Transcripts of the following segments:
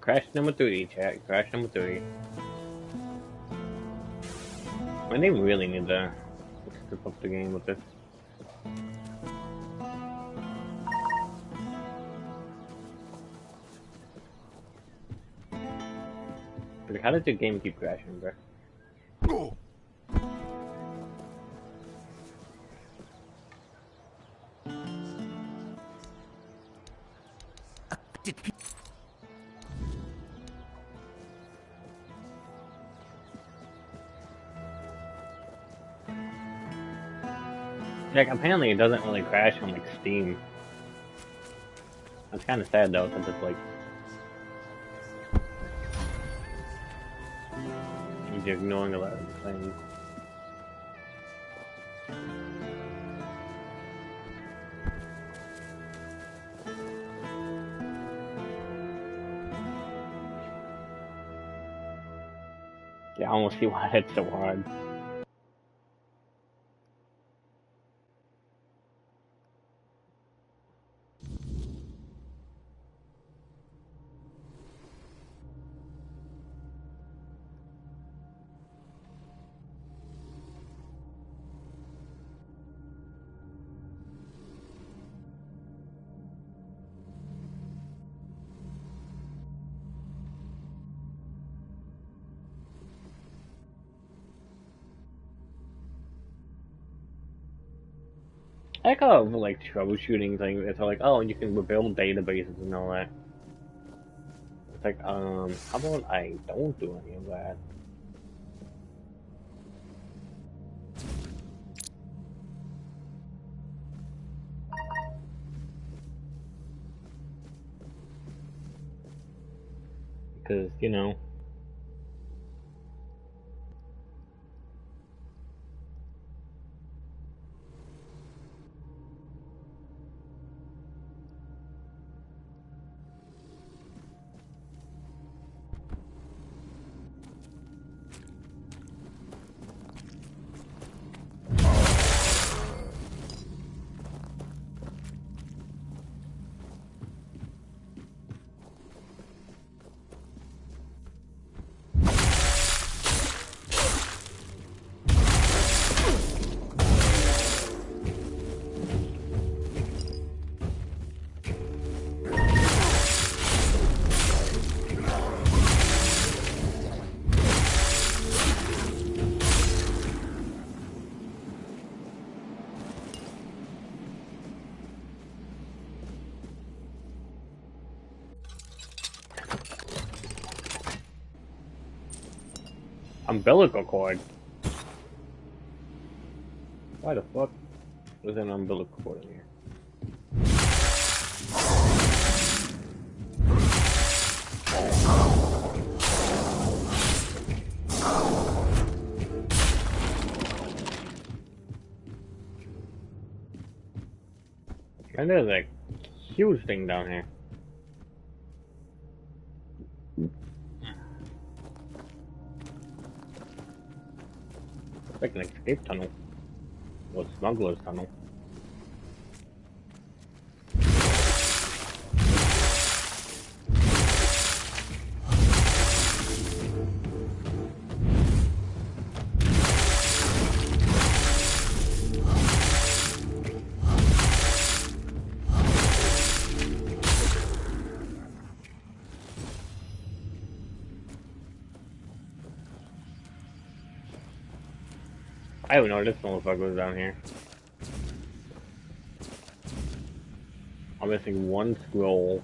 Crash number 3, chat. Crash number 3. I mean, they really need to step up the game with this. Like, how did the game keep crashing, bro? Like, apparently it doesn't really crash on, like, Steam. That's kind of sad, though, since it's, like... you're ignoring a lot of the things. Yeah, I almost see why it's so hard. I like how, like, troubleshooting things, it's like, oh, you can rebuild databases and all that. It's like, how about I don't do any of that? Because, you know... Umbilical cord? Why the fuck was an umbilical cord in here? And there's a huge thing down here. It's like an escape tunnel. Or smuggler's tunnel. I don't know, this motherfucker was down here. I'm missing one scroll.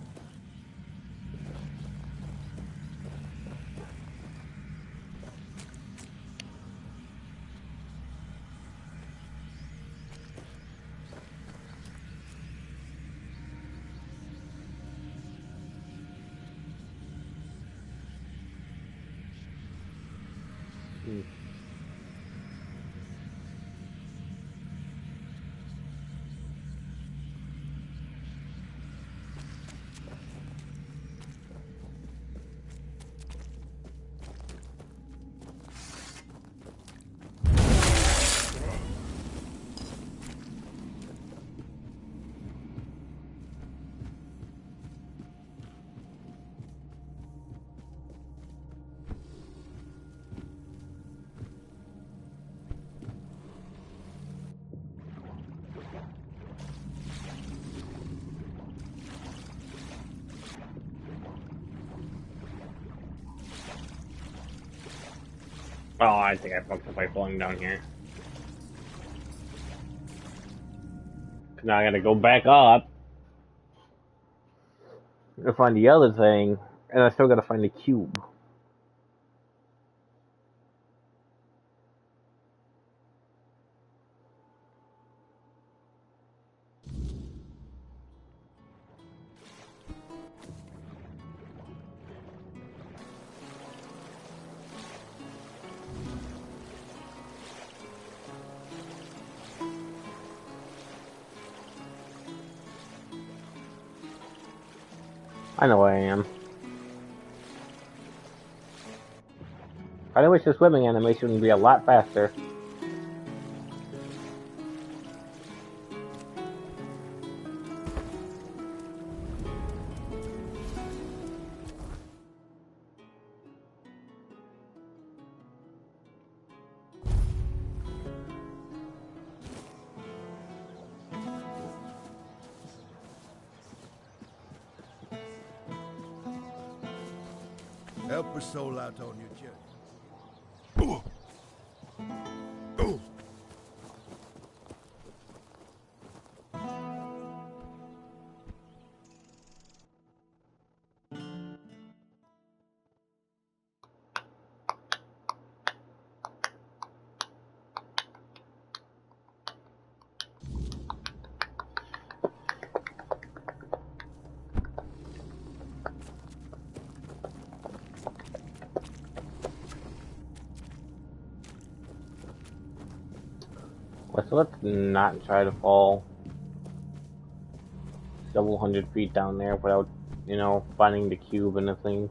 Oh, I think I fucked up by falling down here. Now I gotta go back up to find the other thing, and I still gotta find the cube. I know where I am. I wish the swimming animation would be a lot faster. Help a soul out on your journey. So let's not try to fall several hundred feet down there without, you know, finding the cube and the thing.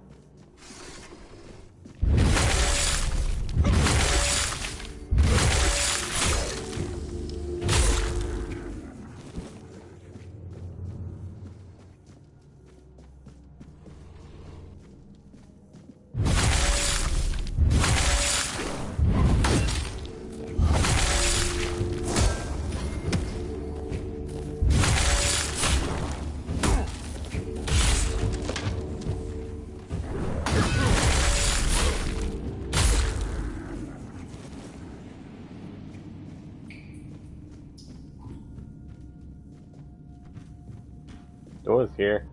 Doors here.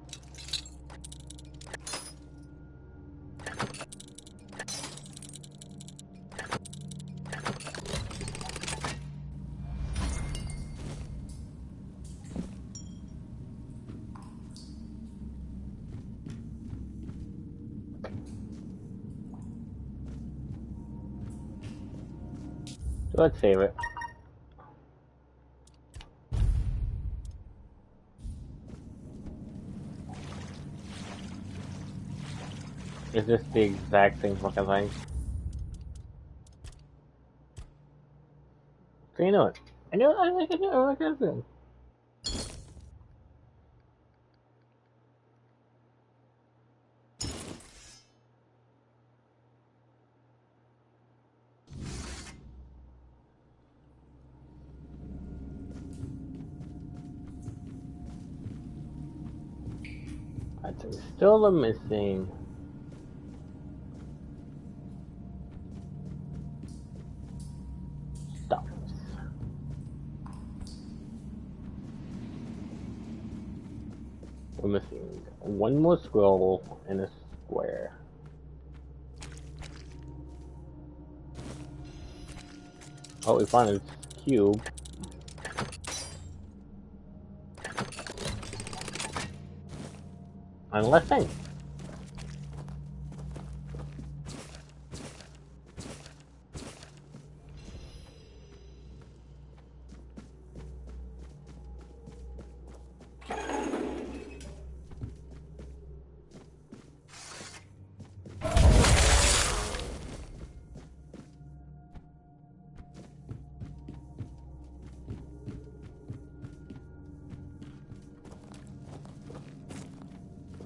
So let's save it. Is this the exact same fucking thing? So you know what? I know I like it. I like everything. That's still the missing. We're missing one more scroll and a square. Oh, we found its cube. And last thing.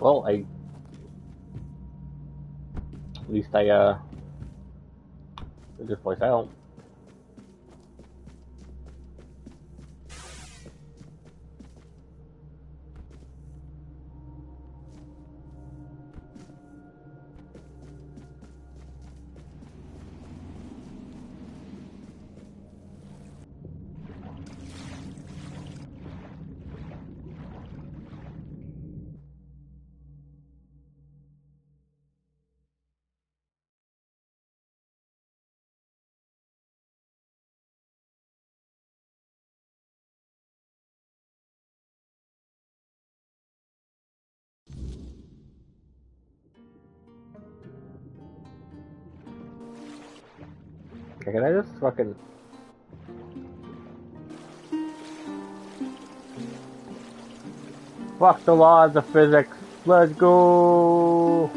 Well, at least I figured this place out. Okay, can I just fucking... Fuck the laws of physics. Let's go!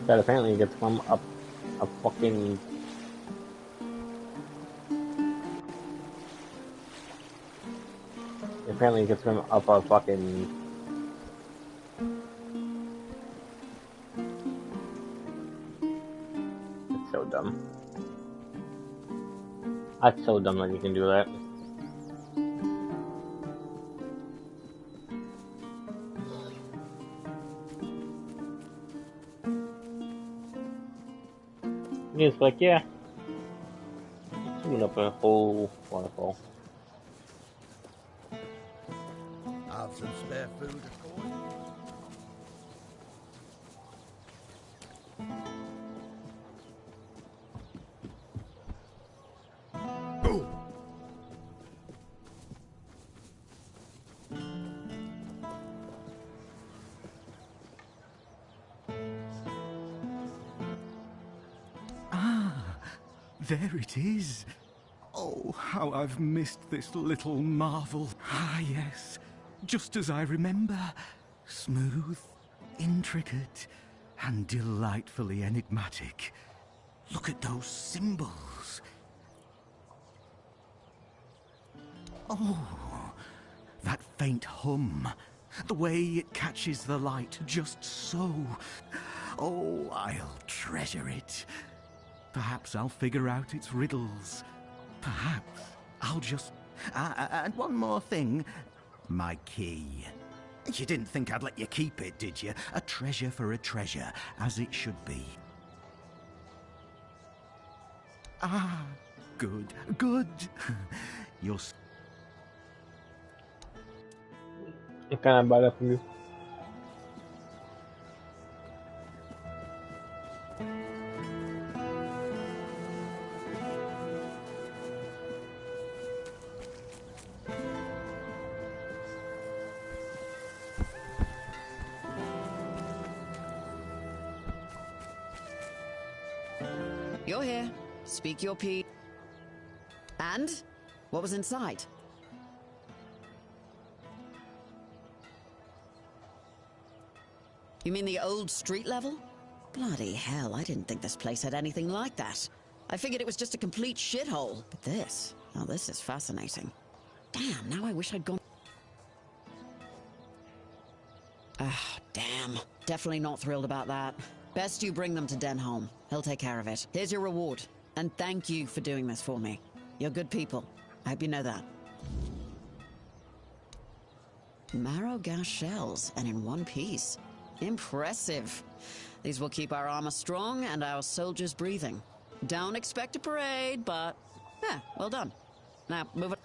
That apparently gets from up a fucking... Apparently it gets from up a fucking... It's so dumb. That's so dumb that you can do that. And it's like, yeah. Swimming up a whole waterfall. Have some spare food, of course. There it is. Oh, how I've missed this little marvel. Ah, yes. Just as I remember. Smooth, intricate, and delightfully enigmatic. Look at those symbols. Oh, that faint hum. The way it catches the light just so. Oh, I'll treasure it. Perhaps I'll figure out its riddles. Perhaps I'll just... and one more thing. My key. You didn't think I'd let you keep it, did you? A treasure for a treasure, as it should be. Ah, good, good. You're... What can I buy that from you? You're here. Speak your piece. And? What was inside? You mean the old street level? Bloody hell, I didn't think this place had anything like that. I figured it was just a complete shithole. But this, oh, this is fascinating. Damn, now I wish I'd gone... Ah, damn. Definitely not thrilled about that. Best you bring them to Denholm. He'll take care of it. Here's your reward. And thank you for doing this for me. You're good people. I hope you know that. Marrow gas shells, and in one piece. Impressive. These will keep our armor strong and our soldiers breathing. Don't expect a parade, but... yeah, well done. Now, move it.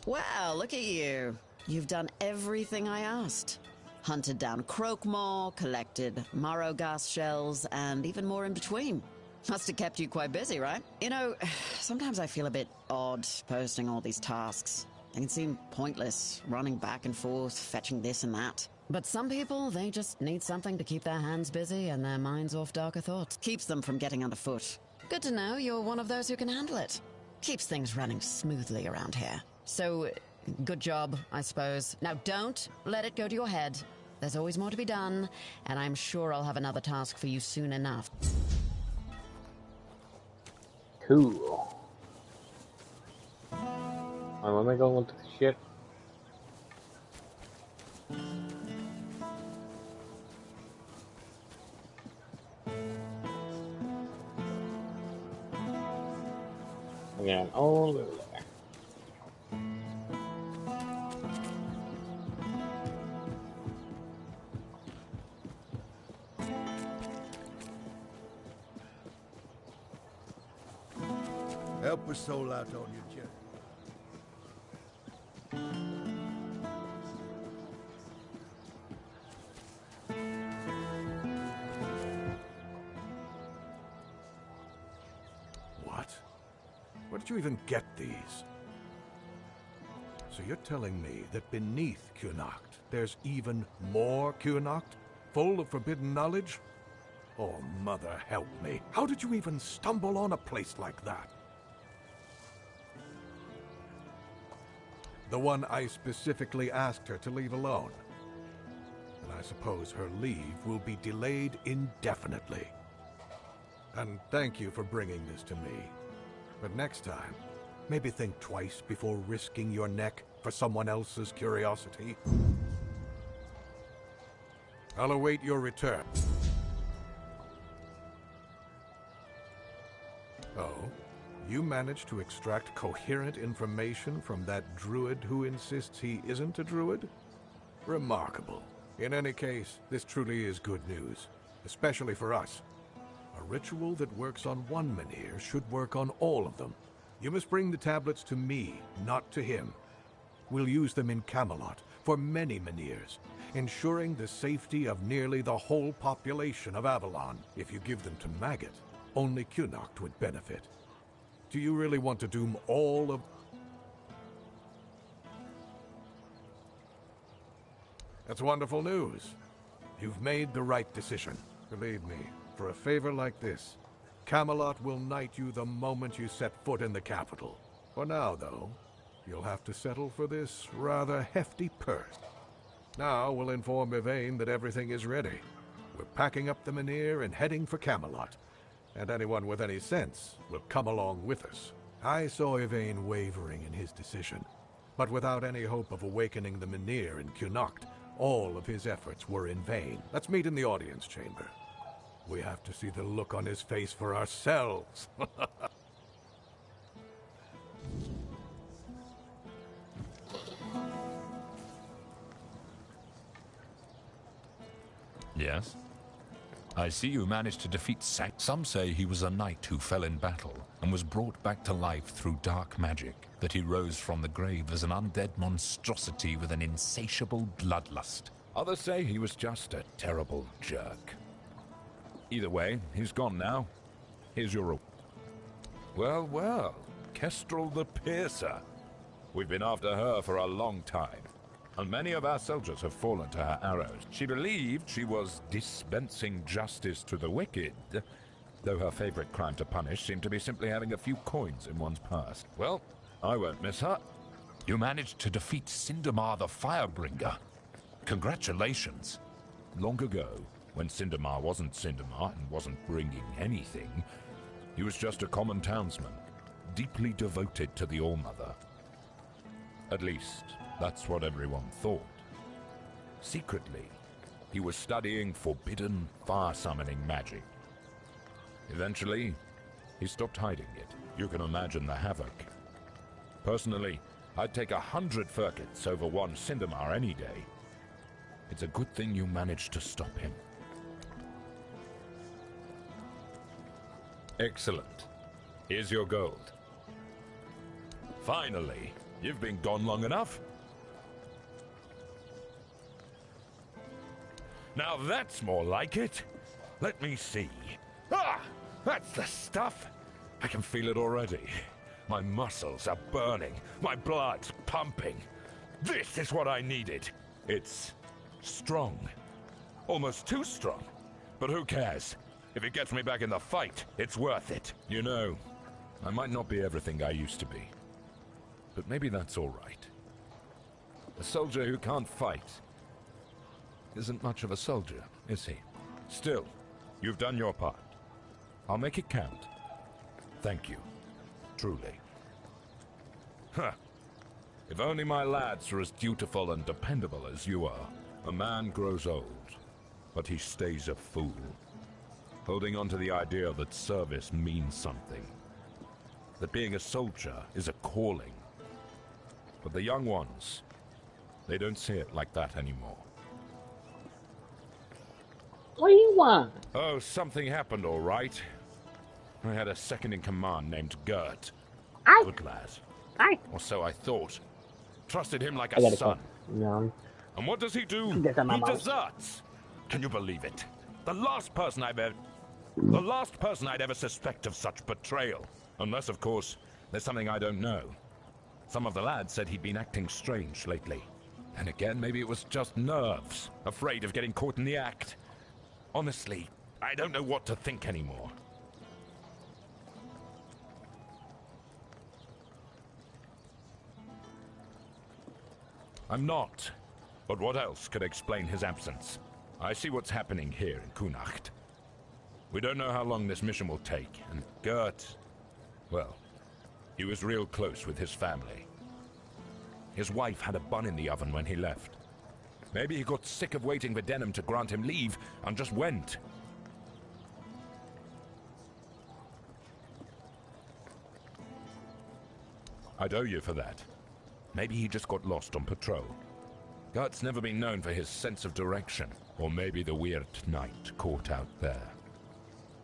Wow, look at you. You've done everything I asked. Hunted down Croakmore, collected marrow gas shells, and even more in between. Must have kept you quite busy, right? You know, sometimes I feel a bit odd posting all these tasks. They can seem pointless, running back and forth, fetching this and that. But some people, they just need something to keep their hands busy and their minds off darker thoughts. Keeps them from getting underfoot. Good to know you're one of those who can handle it. Keeps things running smoothly around here. So, good job, I suppose. Now don't let it go to your head. There's always more to be done, and I'm sure I'll have another task for you soon enough. Cool. Alright, let me go look at the shit. Again, all over there. Help a soul out on your journey. What? Where did you even get these? So you're telling me that beneath Cunacht, there's even more Cunacht, full of forbidden knowledge? Oh, mother help me. How did you even stumble on a place like that? The one I specifically asked her to leave alone. And I suppose her leave will be delayed indefinitely. And thank you for bringing this to me. But next time, maybe think twice before risking your neck for someone else's curiosity. I'll await your return. Oh, you managed to extract coherent information from that druid who insists he isn't a druid? Remarkable. In any case, this truly is good news, especially for us. A ritual that works on one menhir should work on all of them. You must bring the tablets to me, not to him. We'll use them in Camelot for many menhirs, ensuring the safety of nearly the whole population of Avalon. If you give them to Maggot, only Cunacht would benefit. Do you really want to doom all of... That's wonderful news. You've made the right decision. Believe me, for a favor like this, Camelot will knight you the moment you set foot in the capital. For now, though, you'll have to settle for this rather hefty purse. Now we'll inform Yvain that everything is ready. We're packing up the menhir and heading for Camelot. And anyone with any sense will come along with us. I saw Yvain wavering in his decision, but without any hope of awakening the menhir in Cunacht, all of his efforts were in vain. Let's meet in the audience chamber. We have to see the look on his face for ourselves. Yes? I see you managed to defeat Sack. Some say he was a knight who fell in battle and was brought back to life through dark magic, that he rose from the grave as an undead monstrosity with an insatiable bloodlust. Others say he was just a terrible jerk. Either way, he's gone now. Here's your... Well, well, Kestrel the Piercer. We've been after her for a long time, and many of our soldiers have fallen to her arrows. She believed she was dispensing justice to the wicked, though her favorite crime to punish seemed to be simply having a few coins in one's purse. Well, I won't miss her. You managed to defeat Sindemar the Firebringer. Congratulations. Long ago, when Sindemar wasn't Sindemar and wasn't bringing anything, he was just a common townsman, deeply devoted to the All-Mother. At least, that's what everyone thought. Secretly, he was studying forbidden fire-summoning magic. Eventually, he stopped hiding it. You can imagine the havoc. Personally, I'd take 100 Firkits over one Sindemar any day. It's a good thing you managed to stop him. Excellent. Here's your gold. Finally, you've been gone long enough. Now that's more like it. Let me see. Ah! That's the stuff! I can feel it already. My muscles are burning. My blood's pumping. This is what I needed. It's strong. Almost too strong. But who cares? If it gets me back in the fight, it's worth it. You know, I might not be everything I used to be. But maybe that's all right. A soldier who can't fight isn't much of a soldier, is he? Still, you've done your part. I'll make it count. Thank you. Truly. Huh. If only my lads are as dutiful and dependable as you are. A man grows old, but he stays a fool. Holding on to the idea that service means something. That being a soldier is a calling. But the young ones, they don't see it like that anymore. What do you want? Oh, something happened, all right. I had a second-in-command named Gert. Good lad. Or so I thought. Trusted him like a son. No. And what does he do? He deserts. Can you believe it? The last person I'd ever suspect of such betrayal. Unless, of course, there's something I don't know. Some of the lads said he'd been acting strange lately. And again, maybe it was just nerves, afraid of getting caught in the act. Honestly, I don't know what to think anymore. I'm not. But what else could explain his absence? I see what's happening here in Kunacht. We don't know how long this mission will take, and Gert, well, he was real close with his family. His wife had a bun in the oven when he left. Maybe he got sick of waiting for Denham to grant him leave and just went. I'd owe you for that. Maybe he just got lost on patrol. Gert's never been known for his sense of direction. Or maybe the weird night caught out there.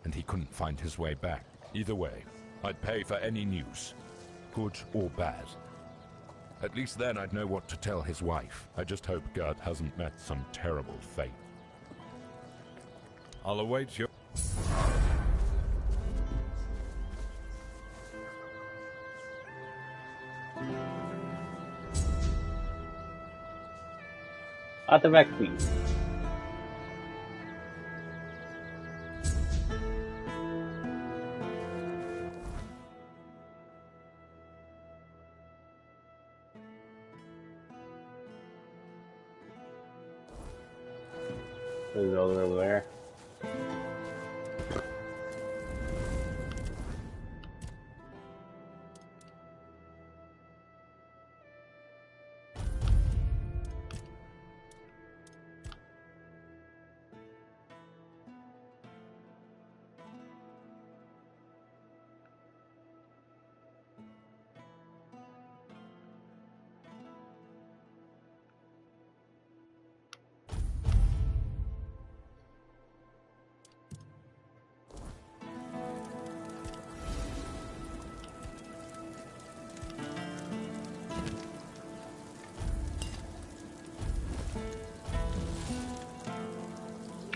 And he couldn't find his way back. Either way, I'd pay for any news. Good or bad. At least then I'd know what to tell his wife. I just hope Gert hasn't met some terrible fate. I'll await your... Artifact piece. There's all over there.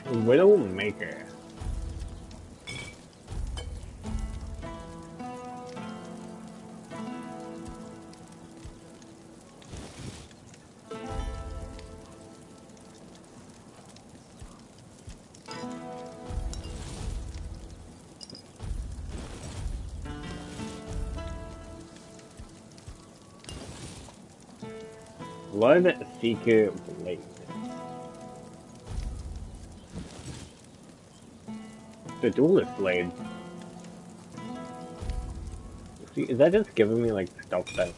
Widowmaker. Blood Seeker Blade. The Duelist Blade. See, is that just giving me like stuff that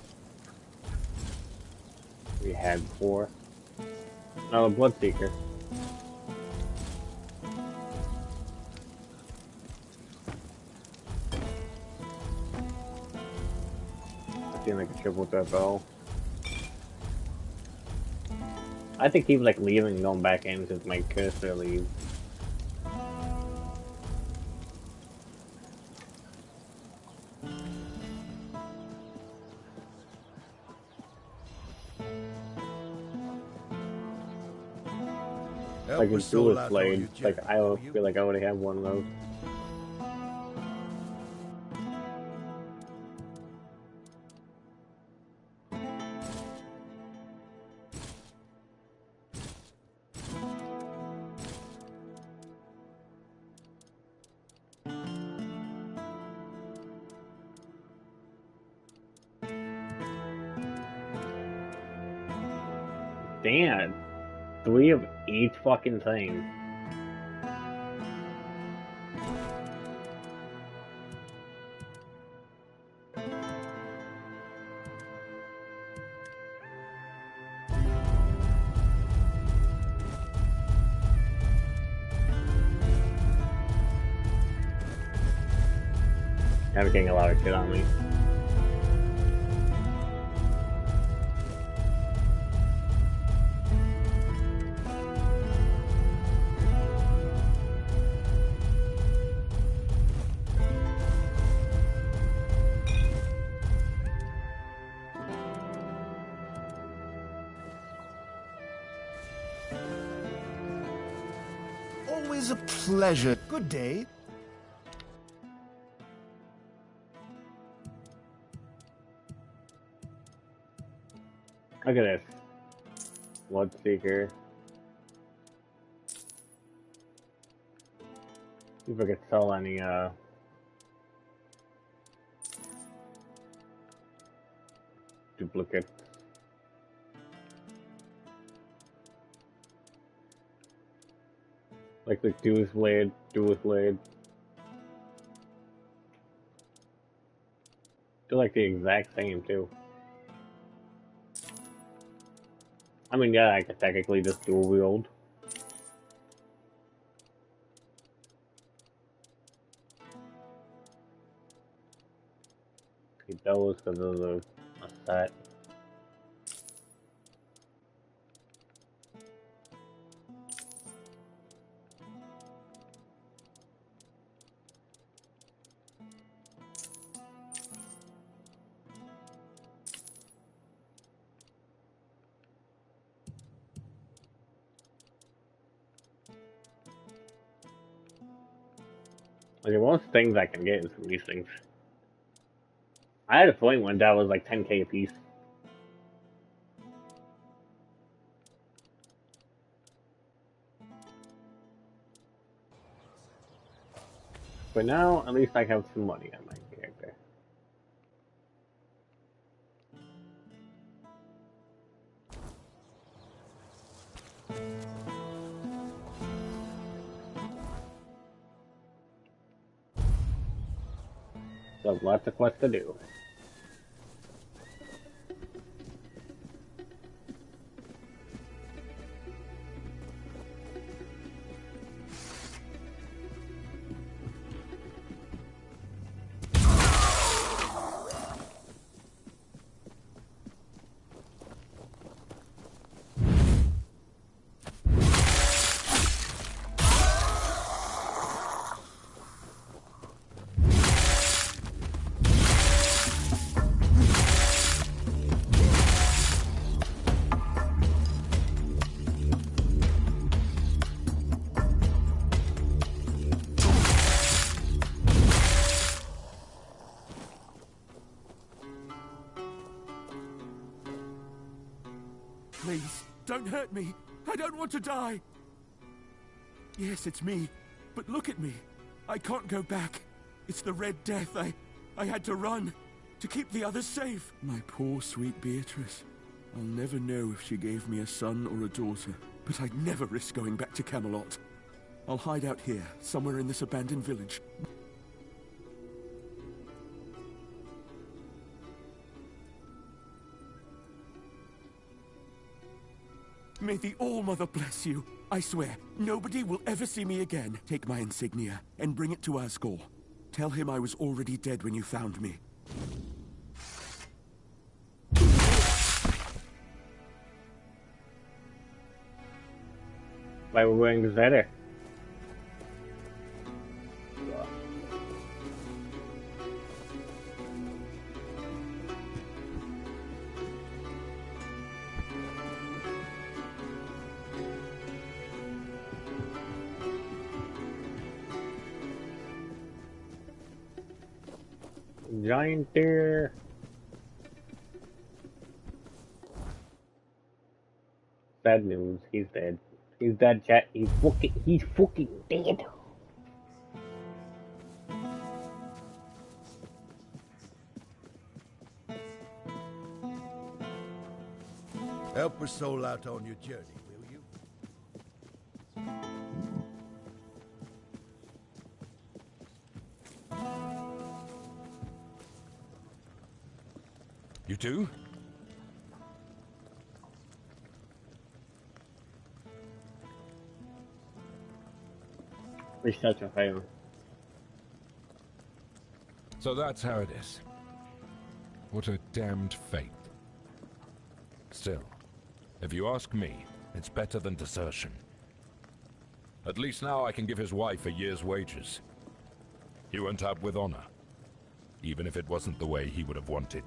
we had before? Oh, Bloodseeker. I feel like a triple with that bow. I think keep like leaving and going back in since my cursor leaves. Like a Duelist Blade. Like I feel like I already have one of those. Damn. 3 of each fucking thing. I'm getting a lot of shit on me. Always a pleasure. Good day. Look at this. Bloodseeker. See if I could sell any, duplicates. Like the Duous Blade. They're like the exact same, too. I mean, yeah, I could technically just dual wield. Keep those because those are a set. Like, the most things I can get is from these things. I had a feeling one that was like 10k a piece. But now, at least I have some money on my character. So, lots of quests to do. Please, don't hurt me. I don't want to die. Yes, it's me. But look at me. I can't go back. It's the Red Death. I had to run to keep the others safe. My poor, sweet Beatrice. I'll never know if she gave me a son or a daughter. But I'd never risk going back to Camelot. I'll hide out here, somewhere in this abandoned village. May the All-Mother bless you. I swear, nobody will ever see me again. Take my insignia and bring it to Asgore. Tell him I was already dead when you found me. Why we're wearing the Zedder? Giant deer. Sad news. He's dead. He's dead, chat. He's fucking dead. Help her soul out on your journey, will you? You too? Research a fail. So that's how it is. What a damned fate. Still, if you ask me, it's better than desertion. At least now I can give his wife a year's wages. He went out with honor, even if it wasn't the way he would have wanted.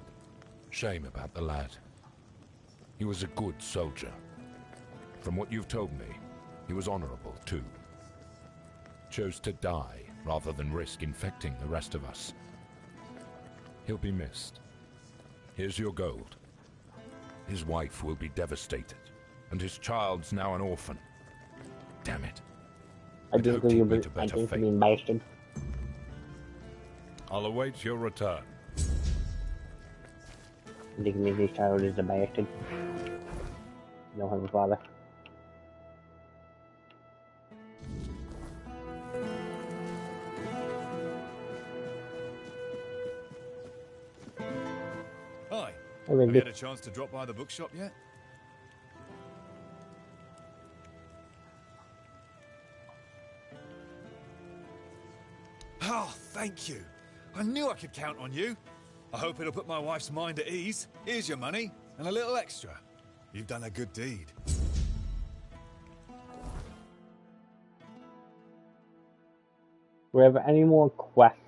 Shame about the lad. He was a good soldier. From what you've told me, he was honorable too. Chose to die rather than risk infecting the rest of us. He'll be missed. Here's your gold. His wife will be devastated, and his child's now an orphan. Damn it. I I'd think hoped he'd you're meet a better fate. being bastard. I'll await your return. I think his child is a bastard. No have a father. Hi. I mean, Have you had a chance to drop by the bookshop yet? Oh, thank you. I knew I could count on you. I hope it'll put my wife's mind at ease. Here's your money, and a little extra. You've done a good deed. Do we have any more quests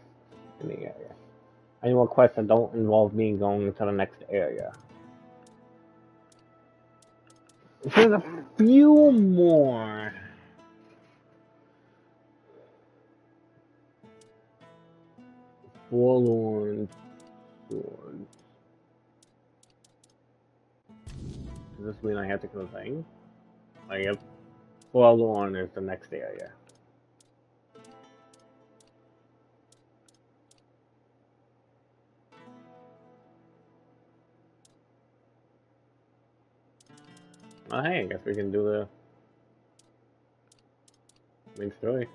in the area? Any more quests that don't involve me going to the next area? There's a few more. Forlorn Swords. Does this mean I have to kill a thing? I yep. Forlorn is the next area. Oh hey, I guess we can do the main story.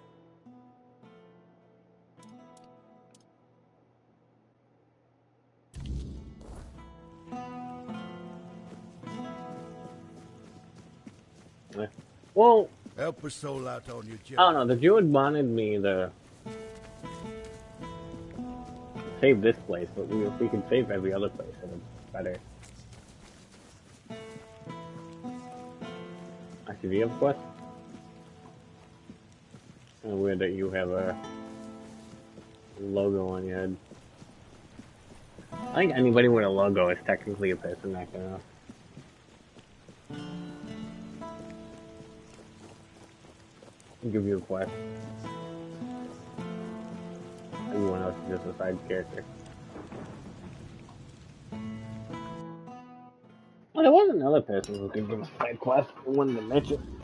Yeah. Well, Help a soul out on your journey. I don't know, the Druid wanted me to save this place, but if we can save every other place, then it's better. Actually, do you have a quest? Kind of weird that you have a logo on your head. I think anybody with a logo is technically a person that can. I'll give you a quest. Everyone else is just a side character. Well, there was another person who could give a side quest. I wanted to mention.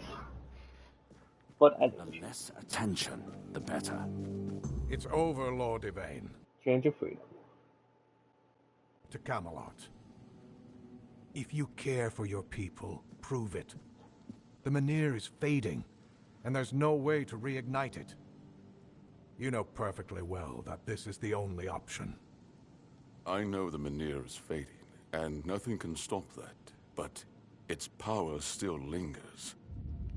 But I The less attention, the better. It's over, Lord Yvain. Change of freedom. To Camelot. If you care for your people, prove it. The Menhir is fading, and there's no way to reignite it. You know perfectly well that this is the only option. I know the Menhir is fading, and nothing can stop that, but its power still lingers.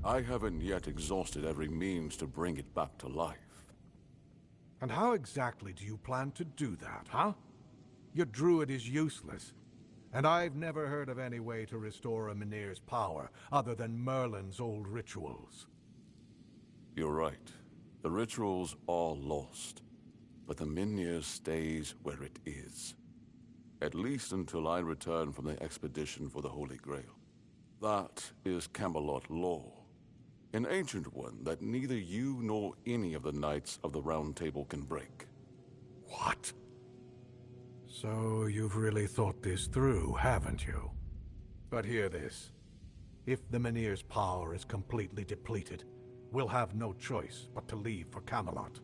I haven't yet exhausted every means to bring it back to life. And how exactly do you plan to do that, huh? Your druid is useless, and I've never heard of any way to restore a Menhir's power other than Merlin's old rituals. You're right. The rituals are lost, but the Menhir stays where it is. At least until I return from the expedition for the Holy Grail. That is Camelot law. An ancient one that neither you nor any of the Knights of the Round Table can break. What? So you've really thought this through, haven't you? But hear this. If the Menhir's power is completely depleted, we'll have no choice but to leave for Camelot.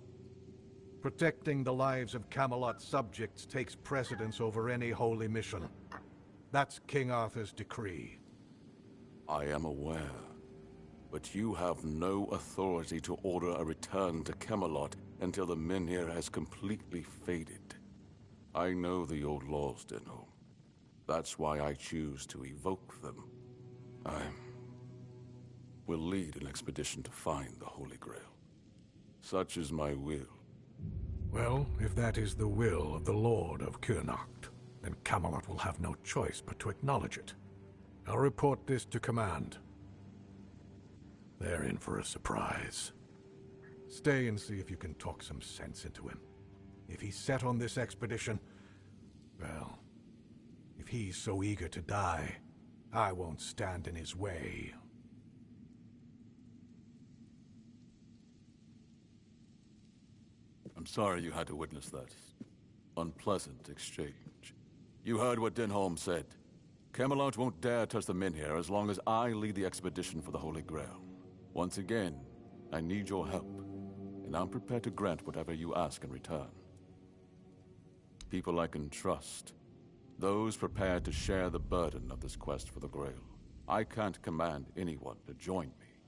Protecting the lives of Camelot's subjects takes precedence over any holy mission. That's King Arthur's decree. I am aware, but you have no authority to order a return to Camelot until the Menhir has completely faded. I know the old laws, Denholm. That's why I choose to evoke them. I will lead an expedition to find the Holy Grail. Such is my will. Well, if that is the will of the Lord of Kurnacht, then Camelot will have no choice but to acknowledge it. I'll report this to command. They're in for a surprise. Stay and see if you can talk some sense into him. If he's set on this expedition, well, if he's so eager to die, I won't stand in his way. I'm sorry you had to witness that unpleasant exchange. You heard what Denholm said. Camelot won't dare touch the Menhir as long as I lead the expedition for the Holy Grail. Once again, I need your help, and I'm prepared to grant whatever you ask in return. People I can trust, those prepared to share the burden of this quest for the Grail. I can't command anyone to join me.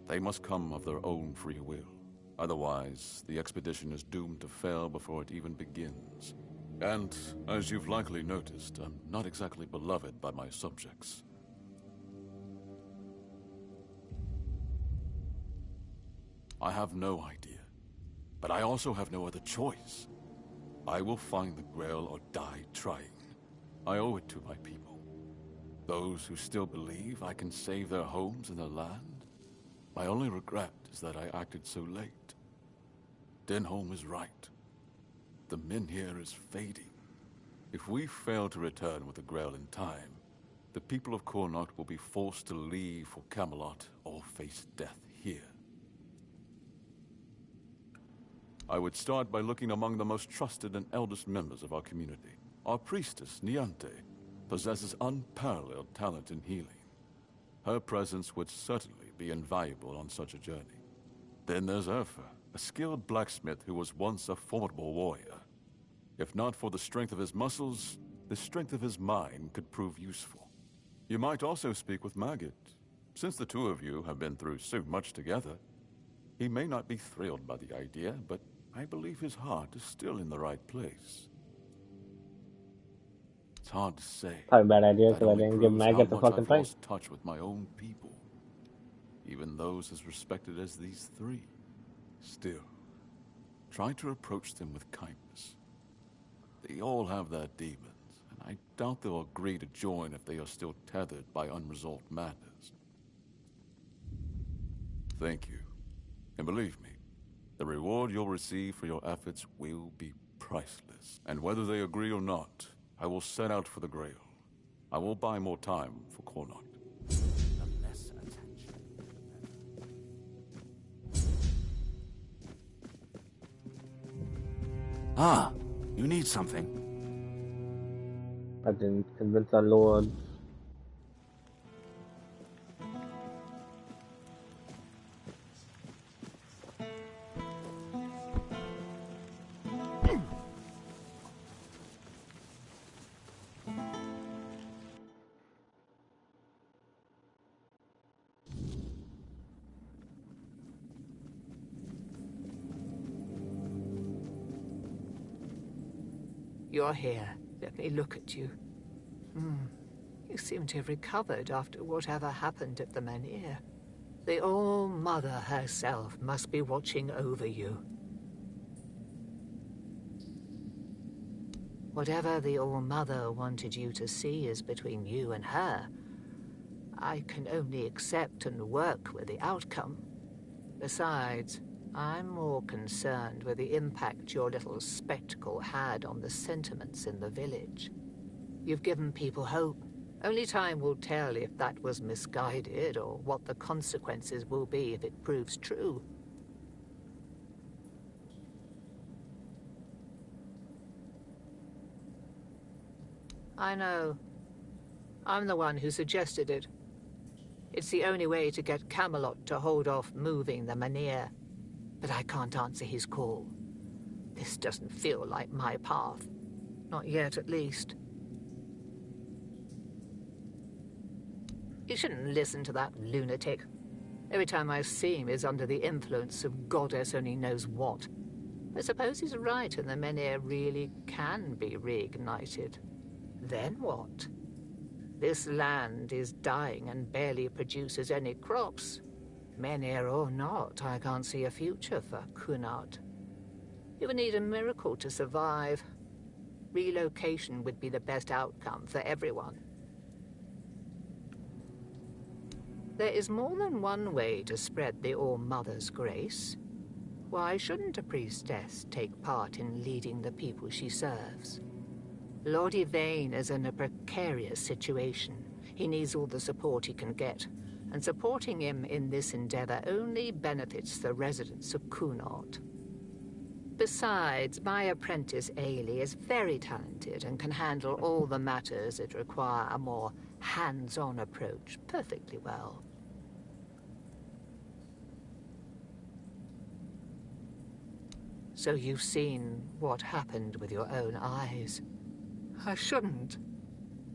They must come of their own free will. Otherwise, the expedition is doomed to fail before it even begins. And, as you've likely noticed, I'm not exactly beloved by my subjects. I have no idea, but I also have no other choice. I will find the Grail or die trying. I owe it to my people. Those who still believe I can save their homes and their land. My only regret is that I acted so late. Denholm is right. The Menhir is fading. If we fail to return with the Grail in time, the people of Connaught will be forced to leave for Camelot or face death here. I would start by looking among the most trusted and eldest members of our community. Our priestess, Niante, possesses unparalleled talent in healing. Her presence would certainly be invaluable on such a journey. Then there's Urfa, a skilled blacksmith who was once a formidable warrior. If not for the strength of his muscles, the strength of his mind could prove useful. You might also speak with Maggot. Since the two of you have been through so much together, he may not be thrilled by the idea, but I believe his heart is still in the right place. It's hard to say. Probably a bad idea That because I only didn't give proves how Maggot the much fucking I've thing. lost touch with my own people. Even those as respected as these three. Still, try to approach them with kindness. They all have their demons, and I doubt they'll agree to join if they are still tethered by unresolved matters. Thank you. And believe me, the reward you'll receive for your efforts will be priceless. And whether they agree or not, I will set out for the Grail. I will buy more time for Connaught. Ah, you need something. I didn't convince our lord. You're here. Let me look at you. You seem to have recovered after whatever happened at the Menhir. The All-Mother herself must be watching over you. Whatever the All-Mother wanted you to see is between you and her. I can only accept and work with the outcome. Besides, I'm more concerned with the impact your little spectacle had on the sentiments in the village. You've given people hope. Only time will tell if that was misguided or what the consequences will be if it proves true. I know. I'm the one who suggested it. It's the only way to get Camelot to hold off moving the Menhir. But I can't answer his call. This doesn't feel like my path. Not yet, at least. You shouldn't listen to that lunatic. Every time I see him, he's under the influence of goddess only knows what. I suppose he's right, and the Menhir really can be reignited. Then what? This land is dying and barely produces any crops. Menhir or not, I can't see a future for Connaught. You would need a miracle to survive. Relocation would be the best outcome for everyone. There is more than one way to spread the All-Mother's grace. Why shouldn't a priestess take part in leading the people she serves? Lord Yvain is in a precarious situation. He needs all the support he can get, and supporting him in this endeavor only benefits the residents of Connaught. Besides, my apprentice Ailey is very talented and can handle all the matters that require a more hands-on approach perfectly well. So you've seen what happened with your own eyes. I shouldn't.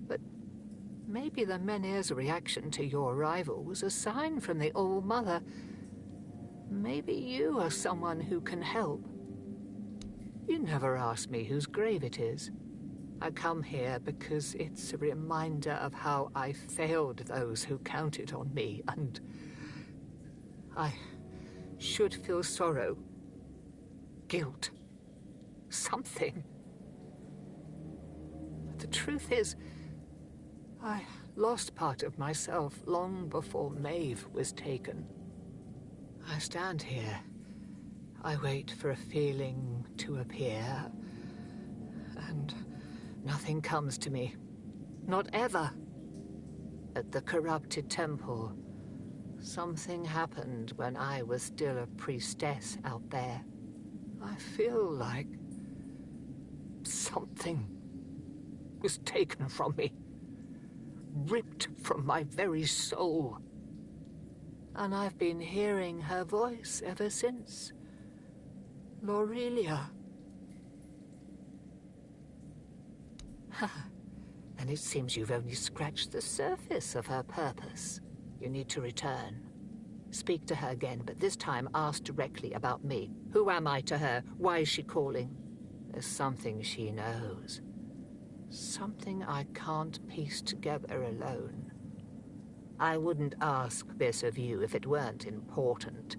But maybe the Menhir's reaction to your arrival was a sign from the All-Mother. Maybe you are someone who can help. You never asked me whose grave it is. I come here because it's a reminder of how I failed those who counted on me, and I should feel sorrow, guilt, something. But the truth is, I lost part of myself long before Maeve was taken. I stand here. I wait for a feeling to appear, and nothing comes to me. Not ever. At the corrupted temple, something happened when I was still a priestess out there. I feel like something was taken from me, ripped from my very soul. And I've been hearing her voice ever since. Lorelia. And it seems you've only scratched the surface of her purpose. You need to return. Speak to her again, but this time ask directly about me. Who am I to her? Why is she calling? There's something she knows. Something I can't piece together alone. I wouldn't ask this of you if it weren't important.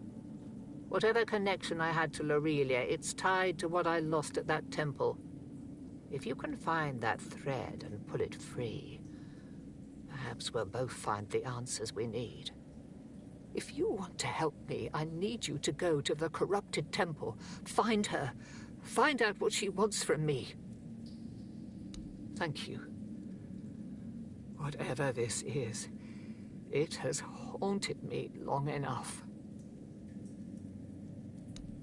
Whatever connection I had to Lorelia, it's tied to what I lost at that temple. If you can find that thread and pull it free, perhaps we'll both find the answers we need. If you want to help me, I need you to go to the corrupted temple. Find her. Find out what she wants from me. Thank you. Whatever this is, it has haunted me long enough.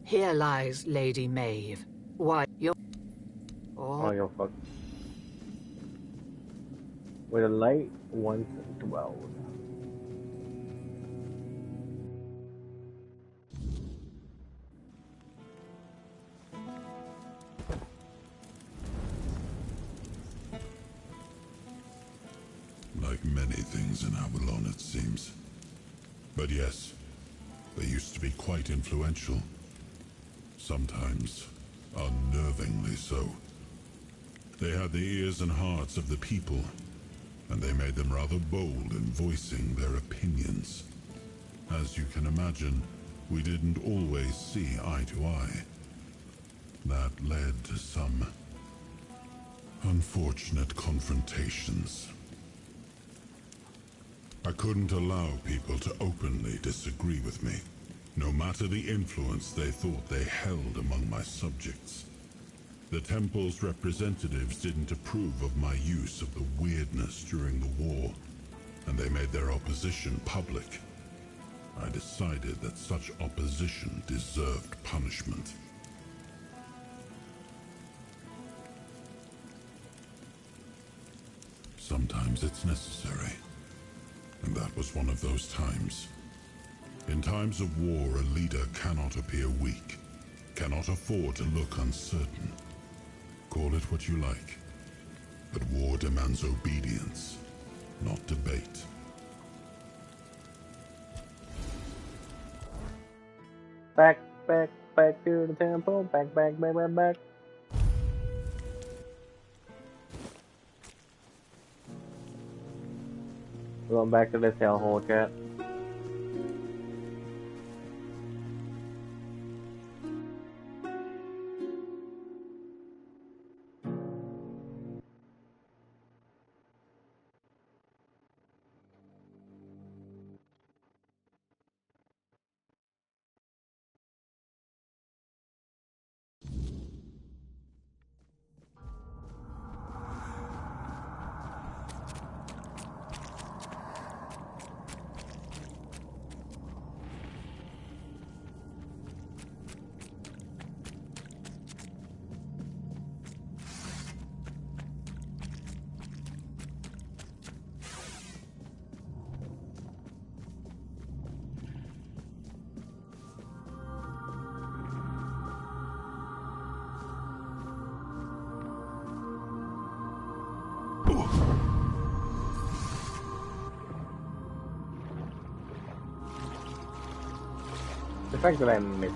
Here lies Lady Maeve. Why, you're... Oh, you're fucked. Where the light once dwelled. Like many things in Avalon, it seems. But yes, they used to be quite influential. Sometimes unnervingly so. They had the ears and hearts of the people, and they made them rather bold in voicing their opinions. As you can imagine, we didn't always see eye to eye. That led to some unfortunate confrontations. I couldn't allow people to openly disagree with me, no matter the influence they thought they held among my subjects. The temple's representatives didn't approve of my use of the weirdness during the war, and they made their opposition public. I decided that such opposition deserved punishment. Sometimes it's necessary, and that was one of those times. In times of war, a leader cannot appear weak, cannot afford to look uncertain. Call it what you like, but war demands obedience, not debate. Back to the temple. Back. We're going back to this hellhole, chat. The fact that I missed.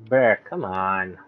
Bear, come on.